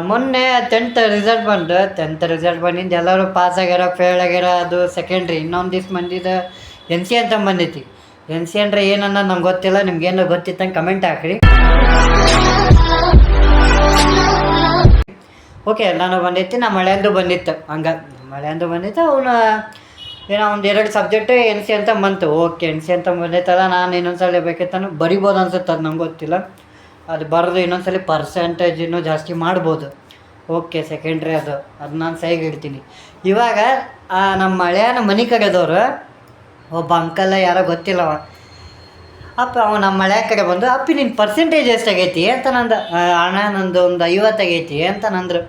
ಮೊನ್ನೆ tenth result ಬಂದಿದ್ದು ಎಲ್ಲರೂ ಪಾಸ್ ಆಗ್ಯಾರ ಫೇಲ್ ಆಗ್ಯಾರ, ಅದು ಸೆಕೆಂಡ್ರಿ. ಇನ್ನೊಂದಿಷ್ಟು ಮಂದಿದು ಎನ್ ಸಿ ಅಂತ ಬಂದೈತಿ. ಎನ್ ಸಿ ಅಂದ್ರೆ ಏನನ್ನೋದು ನಮ್ಗೆ ಗೊತ್ತಿಲ್ಲ. ನಿಮ್ಗೇನೋ ಗೊತ್ತಿತ್ತಂಗೆ ಕಮೆಂಟ್ ಹಾಕ್ರಿ. ಓಕೆ, ನಾನು ಬಂದೈತಿ, ನಮ್ಮ ಮಳೆಯಂದು ಬಂದಿತ್ತು. ಹಂಗೆ ಮಳೆಯಂದು ಬಂದಿತ್ತು. ಅವನು ಏನೋ ಒಂದು 2 ಸಬ್ಜೆಕ್ಟ್ ಎನ್ ಸಿ ಅಂತ ಬಂತು. ಓಕೆ, ಎನ್ ಸಿ ಅಂತ ಬಂದೈತಲ್ಲ, ನಾನು ಇನ್ನೊಂದ್ಸಲ ಬೇಕಿತ್ತು ಬರಿಬೋದು ಅನ್ಸುತ್ತೆ, ಅದು ನಂಗೆ ಗೊತ್ತಿಲ್ಲ. ಅದು ಬರೆದು ಇನ್ನೊಂದ್ಸಲ ಪರ್ಸೆಂಟೇಜ್ ಇನ್ನೂ ಜಾಸ್ತಿ ಮಾಡ್ಬೋದು. ಓಕೆ, ಸೆಕೆಂಡ್ರಿ ಅದು ನಾನು ಸೈಗೆ ಇಡ್ತೀನಿ. ಇವಾಗ ನಮ್ಮ ಹಳೆಯನ ಮನೆ ಕಡೆದವರು ಒಬ್ಬ ಅಂಕಲ್ ಯಾರೋ ಗೊತ್ತಿಲ್ಲವ ಅಪ್ಪ, ಅವ ನಮ್ಮ ಹಳೆಯ ಕಡೆ ಬಂದು, ಅಪ್ಪಿ ನಿನ್ನ ಪರ್ಸೆಂಟೇಜ್ ಎಷ್ಟಾಗೈತಿ ಅಂತ ನಂದು. ಅಣ್ಣ ನಂದು ಒಂದು 50 ಆಗೈತಿ ಅಂತ ನಂದ್ರು.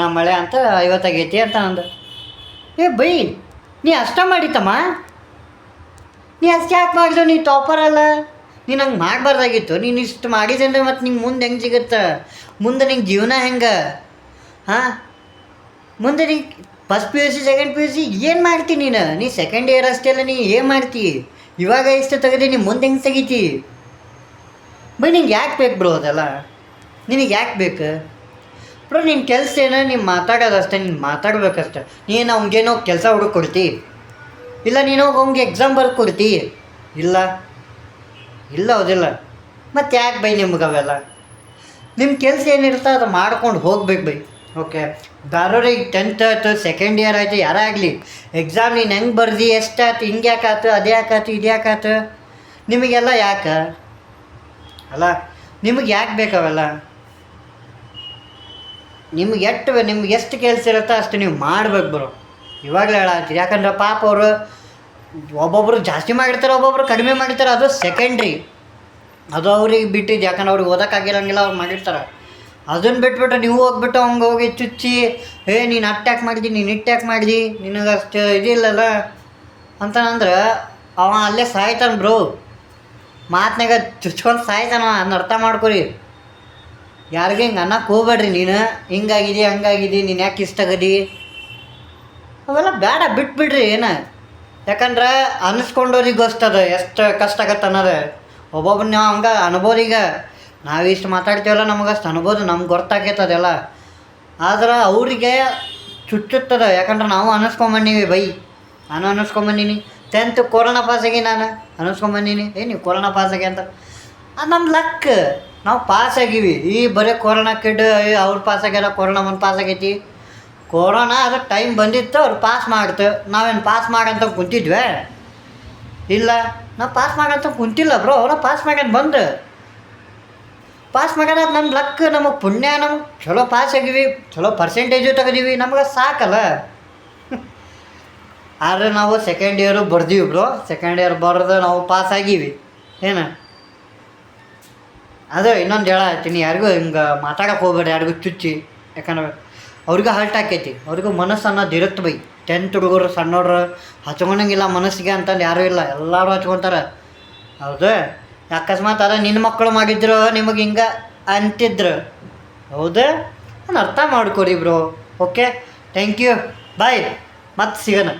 ನಮ್ಮ ಹಳೆ ಅಂತ 50 ಆಗೈತಿ ಅಂತ ನಂದು. ಬೈ, ನೀ ಅಷ್ಟ ಮಾಡಿತಮ್ಮ, ನೀ ಅಷ್ಟು ಯಾಕೆ ಮಾಡಿದ್ರು? ನೀ ಟಾಪರ್ ಅಲ್ಲ, ನೀನು ಹಂಗೆ ಮಾಡಬಾರ್ದಾಗಿತ್ತು. ನೀನು ಇಷ್ಟು ಮಾಡಿದೆ ಅಂದರೆ ಮತ್ತು ನಿಂಗೆ ಮುಂದೆ ಹೆಂಗೆ ಸಿಗುತ್ತೆ? ಮುಂದೆ ನಿಂಗೆ ಜೀವನ ಹೆಂಗೆ? ಮುಂದೆ ನೀ first P U C second P U C ಏನು ಮಾಡ್ತೀನಿ ನೀ ಸೆಕೆಂಡ್ ಇಯರ್ ಅಷ್ಟೇ ಅಲ್ಲ, ನೀ ಏನು ಮಾಡ್ತಿ? ಇವಾಗ ಇಷ್ಟು ತೆಗೆದು ನೀನು ಮುಂದೆ ಹೆಂಗೆ ತೆಗಿತಿ? ಬೈ, ನಿಂಗೆ ಯಾಕೆ ಬೇಕು ಬ್ರೋ ಅದೆಲ್ಲ? ನಿನಗೆ ಯಾಕೆ ಬೇಕು ಬ್ರೋ? ನಿನ್ನ ಕೆಲಸ ಏನೋ ನೀನು ಮಾತಾಡೋದಷ್ಟೇ, ನೀನು ಮಾತಾಡ್ಬೇಕಷ್ಟೆ. ನೀನು ಅವ್ನಿಗೇನೋ ಕೆಲಸ ಹುಡುಕಿ ಕೊಡ್ತಿ? ಇಲ್ಲ ನೀನು ಅವ್ನಿಗೆ ಎಕ್ಸಾಮ್ ಬರ್ದು ಕೊಡ್ತಿ? ಇಲ್ಲ ಹೌದಿಲ್ಲ? ಮತ್ತು ಯಾಕೆ ಬೈ ನಿಮ್ಗೆ ಅವೆಲ್ಲ? ನಿಮ್ಮ ಕೆಲಸ ಏನಿರ್ತೋ ಅದು ಮಾಡ್ಕೊಂಡು ಹೋಗ್ಬೇಕು ಬೈ. ಓಕೆ, ಬೇರೆಯವ್ರಿಗೆ 10th ಆಯ್ತು, ಸೆಕೆಂಡ್ ಇಯರ್ ಆಯಿತು, ಯಾರೇ ಆಗಲಿ ಎಕ್ಸಾಮ್ ನೀನು ಹೆಂಗೆ ಬರ್ದು, ಎಷ್ಟಾಯ್ತು, ಹಿಂಗೆ ಯಾಕಾಯ್ತು, ಅದು ಯಾಕಾಯ್ತು, ಇದು ಯಾಕಾಯ್ತು? ನಿಮಗೆಲ್ಲ ಯಾಕೆ ಅಲ್ಲ? ನಿಮಗೆ ಯಾಕೆ ಬೇಕಾವೆಲ್ಲ? ನಿಮ್ಗೆ ಎಷ್ಟು ಕೆಲಸ ಇರುತ್ತೋ ಅಷ್ಟು ನೀವು ಮಾಡ್ಬೇಕು ಬರೋ. ಇವಾಗಲೇ ಹೇಳತ್ತೀರಿ, ಯಾಕಂದ್ರೆ ಪಾಪ ಅವರು ಒಬ್ಬೊಬ್ಬರು ಜಾಸ್ತಿ ಮಾಡಿರ್ತಾರೆ, ಒಬ್ಬೊಬ್ರು ಕಡಿಮೆ ಮಾಡಿರ್ತಾರೆ. ಅದು ಸೆಕೆಂಡ್ರಿ, ಅದು ಅವ್ರಿಗೆ ಬಿಟ್ಟಿದ್ದು. ಯಾಕಂದ್ರೆ ಅವ್ರಿಗೆ ಓದೋಕ್ಕಾಗಿರಂಗಿಲ್ಲ, ಅವ್ರು ಮಾಡಿರ್ತಾರೆ. ಅದನ್ನು ಬಿಟ್ಬಿಟ್ಟು ನೀವು ಹೋಗ್ಬಿಟ್ಟು ಹಂಗೆ ಹೋಗಿ ಚುಚ್ಚಿ, ನೀನು ಅಟ್ಯಾಕ್ ಮಾಡಿದಿ, ನೀನು ಇಟ್ಯಾಕ್ ಮಾಡಿದಿ, ನಿನಗೆ ಅಷ್ಟು ಇದಿಲ್ಲಲ್ಲ ಅಂತಂದ್ರೆ ಅವ ಅಲ್ಲೇ ಸಾಯ್ತಾನೆ ಬ್ರೋ. ಮಾತನಾಗ ಚುಚ್ಕೊಂಡು ಸಾಯ್ತಾನ, ಅದನ್ನ ಅರ್ಥ ಮಾಡ್ಕೊರಿ. ಯಾರಿಗೆ ಹಿಂಗೆ ಅನ್ನಕ್ಕೆ ಹೋಗ್ಬೇಡ್ರಿ. ನೀನು ಹಿಂಗಾಗಿದಿ ಹಂಗಾಗಿದಿ, ನೀನು ಯಾಕೆ ಇಷ್ಟ ಆಗದಿ, ಅವೆಲ್ಲ ಬೇಡ, ಬಿಟ್ಬಿಡ್ರಿ. ಏನು, ಯಾಕಂದ್ರೆ ಅನ್ನಿಸ್ಕೊಂಡವ್ರಿಗೆ ಗೊತ್ತದ ಎಷ್ಟು ಕಷ್ಟ ಆಗತ್ತೆ ಅನ್ನೋದು. ಒಬ್ಬೊಬ್ಬರು ನಾವು ಹಂಗೆ ಅನ್ಬೋದು. ಈಗ ನಾವು ಇಷ್ಟು ಮಾತಾಡ್ತೀವಲ್ಲ, ನಮಗೆ ಅಷ್ಟು ಅನ್ಬೋದು, ನಮ್ಗೆ ಗೊತ್ತಾಗೈತದೆಲ್ಲ. ಆದ್ರೆ ಅವರಿಗೆ ಚುಚ್ಚುತ್ತದೆ, ಯಾಕಂದ್ರೆ ನಾವು ಅನ್ನಿಸ್ಕೊಂಬಂದೀವಿ ಬೈ. ನಾನು ಅನ್ನಿಸ್ಕೊಂಬಂದೀನಿ. 10th ಕೊರೋನಾ ಪಾಸಾಗಿ ನಾನು ಅನ್ನಿಸ್ಕೊಂಬಂದೀನಿ. ನೀವು ಕೊರೋನಾ ಪಾಸಾಗಿ ಅಂತ, ಅದು ನಮ್ಮ ಲಕ್. ನಾವು ಪಾಸ್ ಆಗೀವಿ. ಈ ಬರೀ ಕೊರೋನಾ ಕಿಡ್ ಅವ್ರು ಪಾಸ್ ಆಗ್ಯಾರ, ಕೊರೋನಾ ಒಂದು ಪಾಸ್ ಆಗೈತಿ. ಕೊರೋನಾ ಅದಕ್ಕೆ ಟೈಮ್ ಬಂದಿತ್ತು, ಅವ್ರು ಪಾಸ್ ಮಾಡ್ತು. ನಾವೇನು ಪಾಸ್ ಮಾಡಂತ ಕುಂತಿದ್ವಿ? ಇಲ್ಲ, ನಾವು ಪಾಸ್ ಮಾಡಂತ ಕುಂತಿಲ್ಲ ಬ್ರೋ. ಅವರ ಪಾಸ್ ಮಾಡ್ಕೊಂಡು ಬಂದು ಪಾಸ್ ಮಾಡ್ಯಾರ, ನಮ್ಮ ಲಕ್, ನಮಗೆ ಪುಣ್ಯ. ನಮಗೆ ಚಲೋ ಪಾಸ್ ಆಗಿವಿ, ಚಲೋ ಪರ್ಸೆಂಟೇಜು ತೆಗೆದೀವಿ, ನಮ್ಗೆ ಸಾಕಲ್ಲ. ಆದರೆ ನಾವು ಸೆಕೆಂಡ್ ಇಯರು ಬರ್ದೀವಿ ಬ್ರೋ. ಸೆಕೆಂಡ್ ಇಯರ್ ಬರೆದು ನಾವು ಪಾಸ್ ಆಗೀವಿ. ಏನು ಅದು ಇನ್ನೊಂದು ಹೇಳತ್ತೀನಿ, ಯಾರಿಗೂ ಹಿಂಗೆ ಮಾತಾಡೋಕೆ ಹೋಗ್ಬೇಡಿ, ಯಾರಿಗೂ ಚುಚ್ಚಿ. ಯಾಕಂದ್ರೆ ಅವ್ರಿಗೂ ಹರ್ಟ್ ಆಕೈತಿ, ಅವ್ರಿಗೂ ಮನಸ್ಸು ಅನ್ನೋದು ಇರುತ್ತೆ ಬೈ. 10th ಹುಡುಗರು ಸಣ್ಣವ್ರು ಹಚ್ಕೊಳಂಗಿಲ್ಲ ಮನಸ್ಸಿಗೆ ಅಂತಂದು ಯಾರೂ ಇಲ್ಲ, ಎಲ್ಲರೂ ಹಚ್ಕೊತಾರೆ. ಹೌದು, ಅಕಸ್ಮಾತ್ ಅದ ನಿನ್ನ ಮಕ್ಕಳು ಮಾಡಿದ್ರು ನಿಮಗೆ ಹಿಂಗೆ ಅಂತಿದ್ರು. ಹೌದು, ನಾನು ಅರ್ಥ ಮಾಡ್ಕೊಡಿ ಬ್ರೋ. ಓಕೆ, ಥ್ಯಾಂಕ್ ಯು, ಬಾಯ್, ಮತ್ತೆ ಸಿಗೋಣ.